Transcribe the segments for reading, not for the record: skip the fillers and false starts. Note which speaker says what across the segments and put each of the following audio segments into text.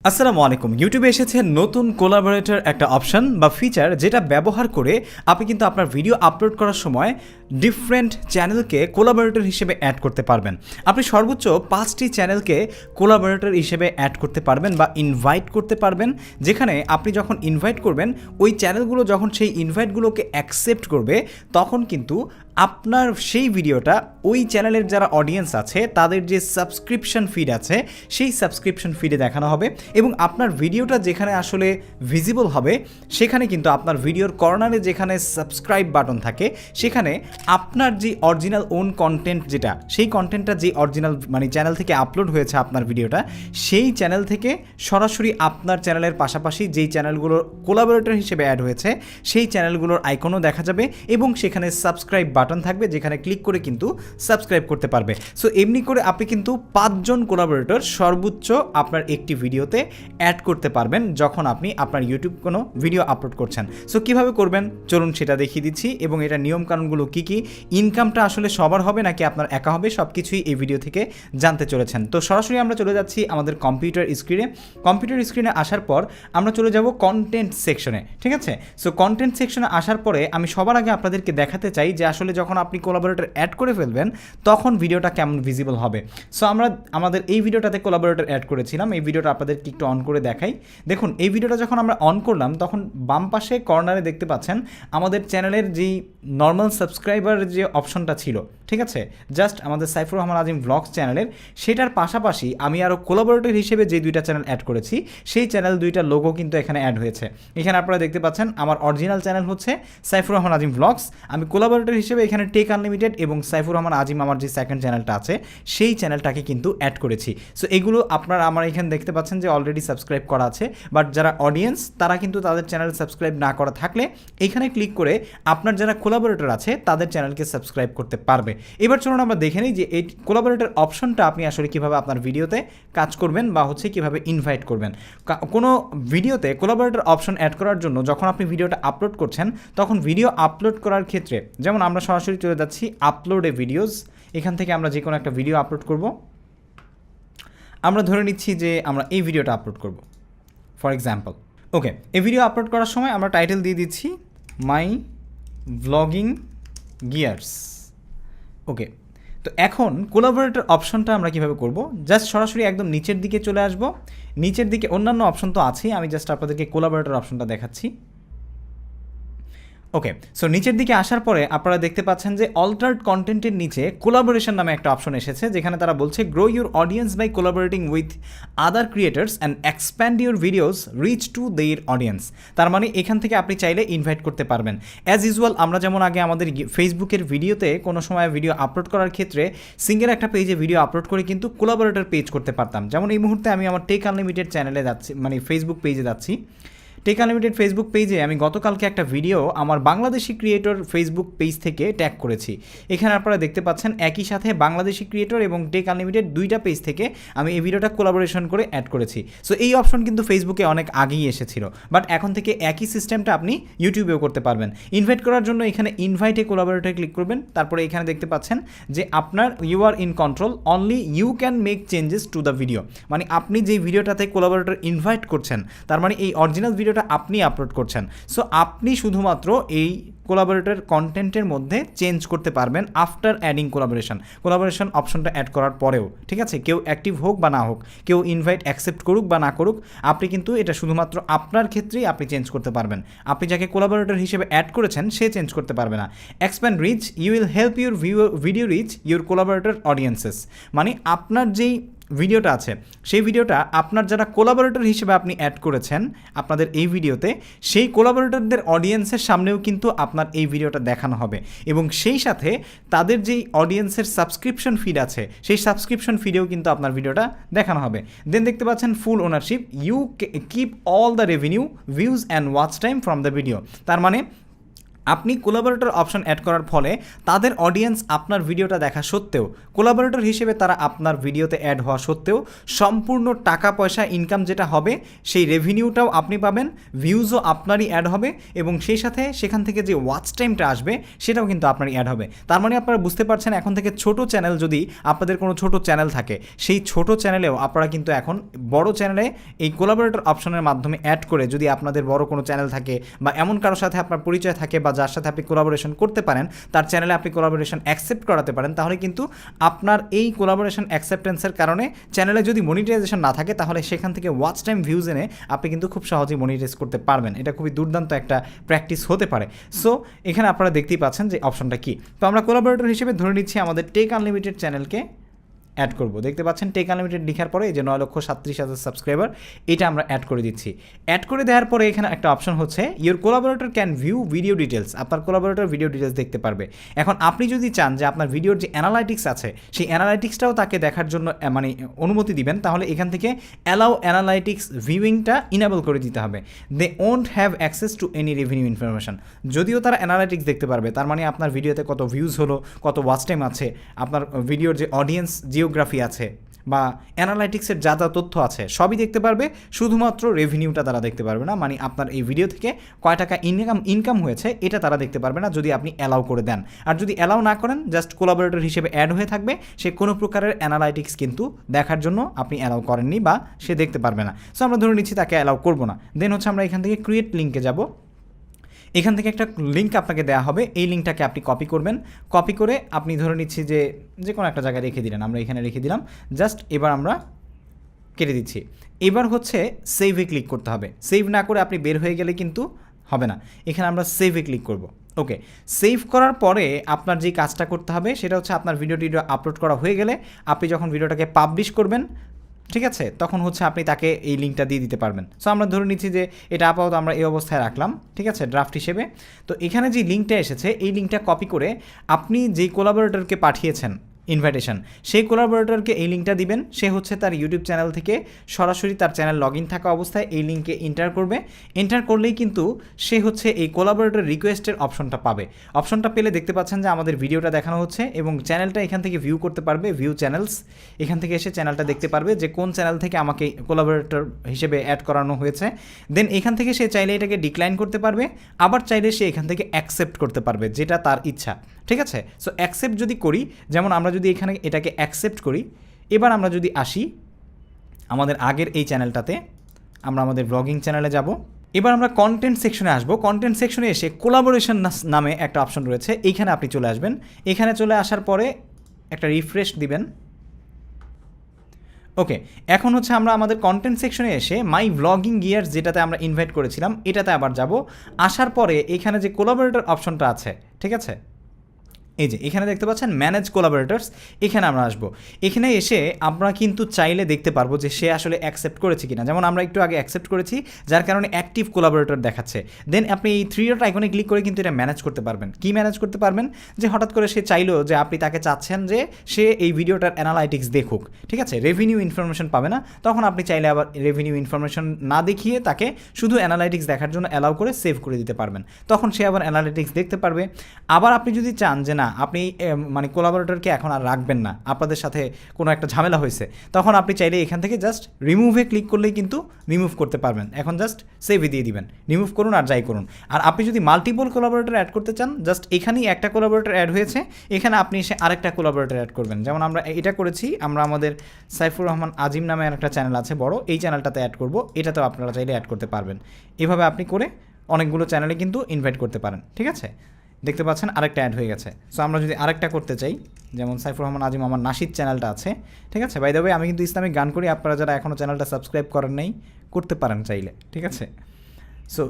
Speaker 1: আসসালামু আলাইকুম। ইউটিউবে এসেছে নতুন কোলাবোরেটর একটা অপশন বা ফিচার, যেটা ব্যবহার করে আপনি কিন্তু আপনার ভিডিও আপলোড করার সময় ডিফারেন্ট চ্যানেলকে কোলাবোরেটর হিসেবে অ্যাড করতে পারবেন। আপনি সর্বোচ্চ 5টি চ্যানেলকে কোলাবোরেটর হিসেবে অ্যাড করতে পারবেন বা ইনভাইট করতে পারবেন, যেখানে আপনি যখন ইনভাইট করবেন ওই চ্যানেলগুলো যখন সেই ইনভাইটগুলোকে অ্যাকসেপ্ট করবে, তখন কিন্তু আপনার সেই ভিডিওটা ওই চ্যানেলের যারা অডিয়েন্স আছে তাদের যে সাবস্ক্রিপশন ফিড আছে সেই সাবস্ক্রিপশন ফিডে দেখানো হবে এবং আপনার ভিডিওটা যেখানে আসলে ভিজিবল হবে সেখানে কিন্তু আপনার ভিডিওর কর্নারে যেখানে সাবস্ক্রাইব বাটন থাকে সেখানে আপনার যে অরিজিনাল ওন কন্টেন্ট, যেটা সেই কন্টেন্টটা যে অরিজিনাল মানে চ্যানেল থেকে আপলোড হয়েছে আপনার ভিডিওটা, সেই চ্যানেল থেকে সরাসরি আপনার চ্যানেলের পাশাপাশি যেই চ্যানেলগুলোর কোলাবোরেটর হিসেবে অ্যাড হয়েছে সেই চ্যানেলগুলোর আইকনও দেখা যাবে এবং সেখানে সাবস্ক্রাইব বাটন থাকবে যেখানে ক্লিক করে কিন্তু সাবস্ক্রাইব করতে পারবে। সো এমনি করে আপনি কিন্তু 5জন কোলাবোরেটর সর্বোচ্চ আপনার একটি ভিডিওতে অ্যাড করতে পারবেন যখন আপনি আপনার ইউটিউব কোনো ভিডিও আপলোড করছেন। সো কীভাবে করবেন চলুন সেটা দেখিয়ে দিচ্ছি এবং এটা নিয়মকানুনগুলো কী কী, ইনকামটা আসলে সবার হবে নাকি আপনার একা হবে, সব কিছুই এই ভিডিও থেকে জানতে চলেছেন। তো সরাসরি আমরা চলে যাচ্ছি আমাদের কম্পিউটার স্ক্রিনে আসার পর আমরা চলে যাব কন্টেন্ট সেকশনে, ঠিক আছে? সো কন্টেন্ট সেকশনে আসার পরে আমি সবার আগে আপনাদেরকে দেখাতে চাই যে আসলে যখন আপনি কোলাবোরেটর অ্যাড করে ফেলবেন তখন ভিডিওটা কেমন ভিজিবল হবে। সো আমরা আমাদের এই ভিডিওটাতে কোলাবোরেটর অ্যাড করেছিলাম, এই ভিডিওটা আপনাদেরকে একটু অন করে দেখাই। দেখুন এই ভিডিওটা যখন আমরা অন করলাম তখন বাম পাশে কর্নারে দেখতে পাচ্ছেন আমাদের চ্যানেলের যেই নর্মাল সাবস্ক্রাইবার যে অপশনটা ছিল, ঠিক আছে, জাস্ট আমাদের সাইফুর রহমান আজিম ব্লগস চ্যানেলের, সেটার পাশাপাশি আমি আরও কোলাবোরেটর হিসেবে যে 2টা চ্যানেল অ্যাড করেছি সেই চ্যানেল 2টার লোগো কিন্তু এখানে অ্যাড হয়েছে। এখানে আপনারা দেখতে পাচ্ছেন আমার অরিজিনাল চ্যানেল হচ্ছে সাইফুর রহমান আজিম ব্লগস, আমি কোলাবোরেটর হিসেবে এখানে টেক আনলিমিটেড এবং সাইফুর রহমান আজিম আমার যে সেকেন্ড চ্যানেলটা আছে সেই চ্যানেলটাকে কিন্তু অ্যাড করেছি। সো এগুলো আপনারা আমার এখানে দেখতে পাচ্ছেন যে অলরেডি সাবস্ক্রাইব করা আছে, বাট যারা অডিয়েন্স তারা কিন্তু তাদের চ্যানেল সাবস্ক্রাইব না করা থাকলে এখানে ক্লিক করে আপনার যারা কোলাবোরেটর আছে তাদের চ্যানেলকে সাবস্ক্রাইব করতে পারবে। এবার চলুন আমরা দেখে নিই যে এই কোলাবোরেটর অপশনটা আপনি আসলে কীভাবে আপনার ভিডিওতে কাজ করবেন বা হচ্ছে কীভাবে ইনভাইট করবেন। কোনো ভিডিওতে কোলাবোরেটর অপশন অ্যাড করার জন্য যখন আপনি ভিডিওটা আপলোড করছেন তখন ভিডিও আপলোড করার ক্ষেত্রে যেমন আমরা সরাসরি চলে যাচ্ছি আপলোডে ভিডিওস, এখান থেকে আমরা যে কোনো একটা ভিডিও আপলোড করব। আমরা ধরে নিচ্ছি যে আমরা এই ভিডিওটা আপলোড করব ফর এক্সাম্পল। ওকে, এই ভিডিও আপলোড করার সময় আমরা টাইটেল দিয়ে দিচ্ছি মাই ভ্লগিং গিয়ার্স। ওকে, তো এখন কোলাবোরেটর অপশনটা আমরা কীভাবে করব, জাস্ট সরাসরি একদম নিচের দিকে চলে আসব। নিচের দিকে অন্যান্য অপশন তো আছেই, আমি জাস্ট আপনাদেরকে কোলাবোরেটর অপশনটা দেখাচ্ছি। ওকে, সো নিচের দিকে আসার পরে আপনারা দেখতে পাচ্ছেন যে অল্টার্ড কন্টেন্টের নিচে কোলাবোরেশন নামে একটা অপশন এসেছে, যেখানে তারা বলছে grow your audience by collaborating with other creators and expand your videos reach to their audience. তার মানে এখান থেকে আপনি চাইলে ইনভাইট করতে পারবেন। অ্যাজ ইউজুয়াল আমরা যেমন আগে আমাদের ফেসবুকের ভিডিওতে কোনো সময় ভিডিও আপলোড করার ক্ষেত্রে সিঙ্গেল একটা পেজে ভিডিও আপলোড করে কিন্তু কোলাবোরেটর পেজ করতে পারতাম। যেমন এই মুহূর্তে আমি আমার টেক আনলিমিটেড চ্যানেলে যাচ্ছি, মানে ফেসবুক পেজে যাচ্ছি। টেক আনলিমিটেড ফেসবুক পেজে আমি গতকালকে একটা ভিডিও আমার বাংলাদেশি ক্রিয়েটর ফেসবুক পেজ থেকে ট্যাগ করেছি। এখানে আপনারা দেখতে পাচ্ছেন একই সাথে বাংলাদেশি ক্রিয়েটর এবং টেক আনলিমিটেড 2টা পেজ থেকে আমি এই ভিডিওটা কোলাবোরেশন করে অ্যাড করেছি। সো এই অপশন কিন্তু ফেসবুকে অনেক আগেই এসেছিল, বাট এখন থেকে একই সিস্টেমটা আপনি ইউটিউবেও করতে পারবেন। ইনভাইট করার জন্য এখানে ইনভাইটে কোলাবোরেটরে ক্লিক করবেন, তারপরে এখানে দেখতে পাচ্ছেন যে আপনার you are in control, only you can make changes to the video. মানে আপনি যেই ভিডিওটাতে কোলাবোরেটর ইনভাইট করছেন তার মানে এই অরিজিনাল ভিডিওটা আপনি আপলোড করছেন। সো আপনি শুধুমাত্র এই কোলাবোরেটর কন্টেন্টের মধ্যে চেঞ্জ করতে পারবেন আফটার অ্যাডিং কোলাবোরেশন অপশনটা অ্যাড করার পরেও, ঠিক আছে? কেউ অ্যাক্টিভ হোক বা না হোক, কেউ ইনভাইট অ্যাকসেপ্ট করুক বা না করুক, আপনি কিন্তু এটা শুধুমাত্র আপনার ক্ষেত্রেই আপনি চেঞ্জ করতে পারবেন। আপনি যাকে কোলাবোরেটর হিসেবে অ্যাড করেছেন সে চেঞ্জ করতে পারবে না। Expand reach, you will help your video reach your collaborator audiences. মানে আপনার যেই ভিডিওটা আছে সেই ভিডিওটা আপনার যারা কোলাবোরেটর হিসেবে আপনি অ্যাড করেছেন আপনাদের এই ভিডিওতে, সেই কোলাবোরেটরদের অডিয়েন্সের সামনেও কিন্তু আপনার এই ভিডিওটা দেখানো হবে এবং সেই সাথে তাদের যেই অডিয়েন্সের সাবস্ক্রিপশন ফিড আছে সেই সাবস্ক্রিপশন ফিডেও কিন্তু আপনার ভিডিওটা দেখানো হবে। দেন দেখতে পাচ্ছেন full ownership, you keep all the revenue, views and watch time from the video. তার মানে আপনি কোলাবোরেটর অপশন অ্যাড করার ফলে তাদের অডিয়েন্স আপনার ভিডিওটা দেখা সত্ত্বেও কোলাবোরেটর হিসেবে তারা আপনার ভিডিওতে অ্যাড হওয়া সত্ত্বেও সম্পূর্ণ টাকা পয়সা ইনকাম যেটা হবে সেই রেভিনিউটাও আপনি পাবেন, ভিউজও আপনারই অ্যাড হবে এবং সেই সাথে সেখান থেকে যে ওয়াচ টাইমটা আসবে সেটাও কিন্তু আপনারই অ্যাড হবে। তার মানে আপনারা বুঝতে পারছেন এখন থেকে ছোট চ্যানেল, যদি আপনাদের কোনো ছোট চ্যানেল থাকে সেই ছোট চ্যানেলেও আপনারা কিন্তু এখন বড় চ্যানেলে এই কোলাবোরেটর অপশনের মাধ্যমে অ্যাড করে, যদি আপনাদের বড় কোনো চ্যানেল থাকে বা এমন কারোর সাথে আপনার পরিচয় থাকে বা যার সাথে আপনি কোলাবোরেশন করতে পারেন, তার চ্যানেলে আপনি কোলাবোরেশন অ্যাকসেপ্ট করাতে পারেন, তাহলে কিন্তু আপনার এই কোলাবোরেশন অ্যাকসেপ্টেন্সের কারণে চ্যানেলে যদি মনিটাইজেশন না থাকে তাহলে সেখান থেকে ওয়াচ টাইম ভিউজ এনে আপনি কিন্তু খুব সহজেই মনিটাইজ করতে পারবেন। এটা খুবই দুর্দান্ত একটা প্র্যাকটিস হতে পারে। সো এখানে আপনারা দেখতেই পাচ্ছেন যে অপশনটা কি। তো আমরা কোলাবোরেটর হিসেবে ধরে নিচ্ছি আমাদের টেক আনলিমিটেড চ্যানেলকে অ্যাড করব। দেখতে পাচ্ছেন টেক আনলিমিটেড লেখার পরে এই যে 9,37,000 সাবস্ক্রাইবার, এটা আমরা অ্যাড করে দিচ্ছি। অ্যাড করে দেওয়ার পরে এখানে একটা অপশন হচ্ছে your collaborator can view video details, আপনার কোলাবোরেটর ভিডিও ডিটেলস দেখতে পারবে। এখন আপনি যদি চান যে আপনার ভিডিওর যে অ্যানালাইটিক্স আছে সেই অ্যানালাইটিক্সটাও তাকে দেখার জন্য মানে অনুমতি দিবেন, তাহলে এখান থেকে অ্যালাউ অ্যানালাইটিক্স ভিউইংটা ইনেবল করে দিতে হবে। They won't have access to any revenue information, যদিও তারা অ্যানালাইটিক্স দেখতে পারবে, তার মানে আপনার ভিডিওতে কত ভিউজ হলো, কত ওয়াচ টাইম আছে, আপনার ভিডিওর যে অডিয়েন্স জিওগ্রাফি আছে বা অ্যানালাইটিক্সের যা যা তথ্য আছে সবই দেখতে পারবে, শুধুমাত্র রেভিনিউটা তারা দেখতে পারবে না, মানে আপনার এই ভিডিও থেকে কয় টাকা ইনকাম হয়েছে এটা তারা দেখতে পারবে না যদি আপনি অ্যালাউ করে দেন। আর যদি অ্যালাউ না করেন, জাস্ট কোলাবোরেটর হিসেবে অ্যাড হয়ে থাকবে, সে কোনো প্রকারের অ্যানালাইটিক্স কিন্তু দেখার জন্য আপনি অ্যালাউ করেননি বা সে দেখতে পারবে না। সো আমরা ধরে নিচ্ছি তাকে অ্যালাউ করবো না। দেন হচ্ছে আমরা এখান থেকে ক্রিয়েট লিঙ্কে যাব। এখান থেকে একটা লিঙ্ক আপনাকে দেওয়া হবে, এই লিঙ্কটাকে আপনি কপি করবেন। কপি করে আপনি ধরে নিচ্ছি যে কোনো একটা জায়গায় রেখে দিলেন, আমরা এখানে রেখে দিলাম। জাস্ট এবার আমরা কেটে দিচ্ছি। এবার হচ্ছে সেভে ক্লিক করতে হবে। সেভ না করে আপনি বের হয়ে গেলে কিন্তু হবে না, এখানে আমরা সেভে ক্লিক করব। ওকে, সেভ করার পরে আপনার যে কাজটা করতে হবে সেটা হচ্ছে আপনার ভিডিওটি আপলোড করা হয়ে গেলে আপনি যখন ভিডিওটাকে পাবলিশ করবেন, ঠিক আছে, তখন হচ্ছে আপনি তাকে এই লিঙ্কটা দিয়ে দিতে পারবেন। সো আমরা ধরে নিচ্ছি যে এটা আপাতত আমরা এই অবস্থায় রাখলাম, ঠিক আছে, ড্রাফট হিসেবে। তো এখানে যে লিঙ্কটা এসেছে এই লিঙ্কটা কপি করে আপনি যেই কোলাবোরেটরকে পাঠিয়েছেন ইনভাইটেশন, সেই কোলাবোরেটরকে এই লিঙ্কটা দিবেন। সে হচ্ছে তার ইউটিউব চ্যানেল থেকে সরাসরি তার চ্যানেল লগ ইন থাকা অবস্থায় এই লিঙ্কে এন্টার করবে। এন্টার করলেই কিন্তু সে হচ্ছে এই কোলাবোরেটর রিকোয়েস্টের অপশনটা পাবে। অপশনটা পেলে দেখতে পাচ্ছেন যে আমাদের ভিডিওটা দেখানো হচ্ছে এবং চ্যানেলটা এখান থেকে ভিউ করতে পারবে, ভিউ চ্যানেলস, এখান থেকে এসে চ্যানেলটা দেখতে পারবে যে কোন চ্যানেল থেকে আমাকে কোলাবোরেটর হিসেবে অ্যাড করানো হয়েছে। দেন এখান থেকে সে চাইলে এটাকে ডিক্লাইন করতে পারবে, আবার চাইলে সে এখান থেকে অ্যাকসেপ্ট করতে পারবে, যেটা তার ইচ্ছা, ঠিক আছে। সো অ্যাকসেপ্ট যদি করি, যেমন আমরা যদি এখানে এটাকে অ্যাকসেপ্ট করি, এবার আমরা যদি আসি আমাদের আগের এই চ্যানেলটাতে, আমরা আমাদের ব্লগিং চ্যানেলে যাব। এবার আমরা কন্টেন্ট সেকশনে আসবো। কন্টেন্ট সেকশনে এসে কোলাবোরেশন নামে একটা অপশন রয়েছে, এইখানে আপনি চলে আসবেন। এখানে চলে আসার পরে একটা রিফ্রেশ দিবেন। ওকে, এখন হচ্ছে আমরা আমাদের কন্টেন্ট সেকশনে এসে মাই ব্লগিং গিয়ার্স, যেটাতে আমরা ইনভাইট করেছিলাম, এটাতে আবার যাব। আসার পরে এখানে যে কোলাবোরেটর অপশনটা আছে, ঠিক আছে, এই যে এখানে দেখতে পাচ্ছেন ম্যানেজ কোলাবোরেটরস, এখানে আমরা আসবো। এখানে এসে আমরা কিন্তু চাইলে দেখতে পারবো যে সে আসলে অ্যাকসেপ্ট করেছে কিনা। যেমন আমরা একটু আগে অ্যাকসেপ্ট করেছি, যার কারণে অ্যাক্টিভ কোলাবোরেটর দেখাচ্ছে। দেন আপনি এই 3 ডট আইকনে ক্লিক করে কিন্তু এটা ম্যানেজ করতে পারবেন। কি ম্যানেজ করতে পারবেন? যে হঠাৎ করে সে চাইলো যে আপনি তাকে চাচ্ছেন যে সে এই ভিডিওটার অ্যানালাইটিক্স দেখুক, ঠিক আছে, রেভিনিউ ইনফরমেশন পাবে না, তখন আপনি চাইলে আবার রেভিনিউ ইনফরমেশন না দেখিয়ে তাকে শুধু অ্যানালাইটিক্স দেখার জন্য অ্যালাউ করে সেভ করে দিতে পারবেন, তখন সে আবার অ্যানালাইটিক্স দেখতে পারবে। আবার আপনি যদি চান যে না, আপনি মানে কোলাবোরেটরকে এখন আর রাখবেন না, আপনাদের সাথে কোনো একটা ঝামেলা হয়েছে, তখন আপনি চাইলে এখান থেকে জাস্ট রিমুভে ক্লিক করলেই কিন্তু রিমুভ করতে পারবেন। এখন জাস্ট সেভে দিয়ে দিবেন, রিমুভ করুন আর যাই করুন। আর আপনি যদি মাল্টিপল কোলাবোরেটর অ্যাড করতে চান, জাস্ট এখানেই একটা কোলাবোরেটর অ্যাড হয়েছে, এখানে আপনি এসে আরেকটা কোলাবোরেটর অ্যাড করবেন। যেমন আমরা এটা করেছি, আমরা আমাদের সাইফুর রহমান আজিম নামে একটা চ্যানেল আছে বড়, এই চ্যানেলটাতে অ্যাড করব, এটাতেও আপনারা চাইলে অ্যাড করতে পারবেন। এভাবে আপনি করে অনেকগুলো চ্যানেলে কিন্তু ইনভাইট করতে পারেন, ঠিক আছে। দেখতে পাচ্ছেন আরেকটা অ্যাড হয়ে গেছে। সো আমরা যদি আরেকটা করতে চাই, যেমন সাইফুর রহমান আজিম আমার নাশিদ চ্যানেলটা আছে, ঠিক আছে। বাই দ্য ওয়ে, আমি কিন্তু ইসলামিক গান করি, আপনারা যারা এখনও চ্যানেলটা সাবস্ক্রাইব করেন নাই করতে পারেন চাইলে, ঠিক আছে। সো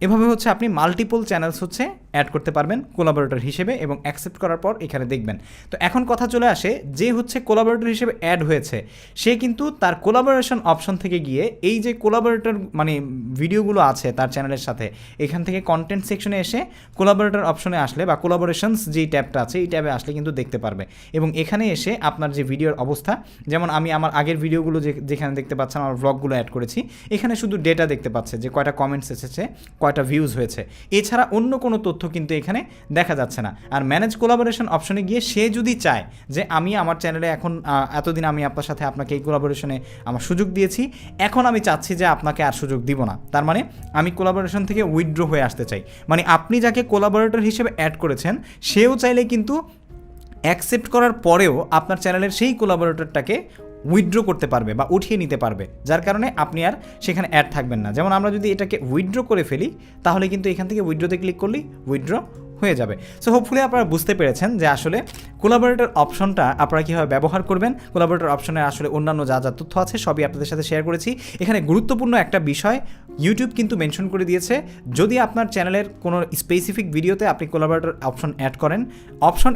Speaker 1: এভাবে হচ্ছে আপনি মাল্টিপল চ্যানেলস হচ্ছে অ্যাড করতে পারবেন কোলাবোরেটর হিসেবে, এবং অ্যাকসেপ্ট করার পর এখানে দেখবেন। তো এখন কথা চলে আসে, যে হচ্ছে কোলাবোরেটর হিসেবে অ্যাড হয়েছে, সে কিন্তু তার কোলাবোরেশন অপশন থেকে গিয়ে এই যে কোলাবোরেটর মানে ভিডিওগুলো আছে তার চ্যানেলের সাথে, এখান থেকে কন্টেন্ট সেকশনে এসে কোলাবোরেটর অপশনে আসলে বা কোলাবোরেশনস যেই ট্যাবটা আছে এই ট্যাবে আসলে কিন্তু দেখতে পারবে। এবং এখানে এসে আপনার যে ভিডিওর অবস্থা, যেমন আমি আমার আগের ভিডিওগুলো যেখানে দেখতে পাচ্ছেন আমার ব্লগগুলো অ্যাড করেছি, এখানে শুধু ডেটা দেখতে পাচ্ছে যে কয়টা কমেন্টস এসেছে, কয়টা ভিউজ হয়েছে, এছাড়া অন্য কোনো তথ্য কিন্তু এখানে দেখা যাচ্ছে না। আর ম্যানেজ কোলাবোরেশন অপশনে গিয়ে সে যদি চায় যে আমি আমার চ্যানেলে এখন এতদিন আমি আপনার সাথে আপনাকে এই কোলাবোরেশনে আমার সুযোগ দিয়েছি, এখন আমি চাচ্ছি যে আপনাকে আর সুযোগ দিব না, তার মানে আমি কোলাবোরেশন থেকে উইথড্র হয়ে আসতে চাই, মানে আপনি যাকে কোলাবোরেটর হিসেবে অ্যাড করেছেন সেও চাইলে কিন্তু অ্যাকসেপ্ট করার পরেও আপনার চ্যানেলের সেই কোলাবোরেটরটাকে উইথড্র করতে পারবে বা উঠিয়ে নিতে পারবে, যার কারণে আপনি আর সেখানে অ্যাড থাকবেন না। যেমন আমরা যদি এটাকে উইথড্র করে ফেলি তাহলে কিন্তু এখান থেকে উইথড্রতে ক্লিক করলেই উইথড্র হয়ে যাবে। সো হোপফুলি আপনারা বুঝতে পেরেছেন যে আসলে কোলাবোরেটর অপশনটা আপনারা কীভাবে ব্যবহার করবেন। কোলাবোরেটর অপশনে আসলে অন্যান্য যা যা তথ্য আছে সবই আপনাদের সাথে শেয়ার করেছি। এখানে গুরুত্বপূর্ণ একটা বিষয় ইউটিউব কিন্তু মেনশন করে দিয়েছে, যদি আপনার চ্যানেলের কোনো স্পেসিফিক ভিডিওতে আপনি কোলাবোরেটর অপশন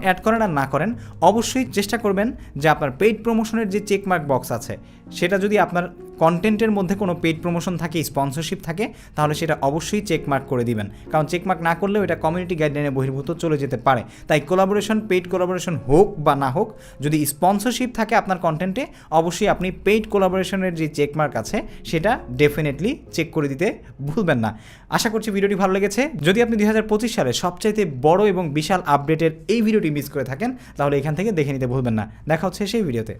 Speaker 1: অ্যাড করেন আর না করেন, অবশ্যই চেষ্টা করবেন যে আপনার পেইড প্রমোশনের যে চেকমার্ক বক্স আছে সেটা যদি আপনার কন্টেন্টের মধ্যে কোনো পেইড প্রমোশন থাকে, স্পন্সরশিপ থাকে, তাহলে সেটা অবশ্যই চেকমার্ক করে দিবেন, কারণ চেকমার্ক না করলেও এটা কমিউনিটি গাইডলাইনের বহির্ভূত চলে যেতে পারে। তাই কোলাবোরেশন, পেইড কোলাবোরেশন হোক বা না হোক, যদি স্পন্সরশিপ থাকে আপনার কন্টেন্টে, অবশ্যই আপনি পেইড কোলাবোরেশনের যে চেকমার্ক আছে সেটা ডেফিনেটলি চেক করে দিতে ভুলবেন না। আশা করছি ভিডিওটি ভালো লেগেছে। যদি আপনি 2025 সালে সবচাইতে বড় এবং বিশাল আপডেটের এই ভিডিওটি মিস করে থাকেন তাহলে এখান থেকে দেখে নিতে ভুলবেন না। দেখা হচ্ছে সেই ভিডিওতে।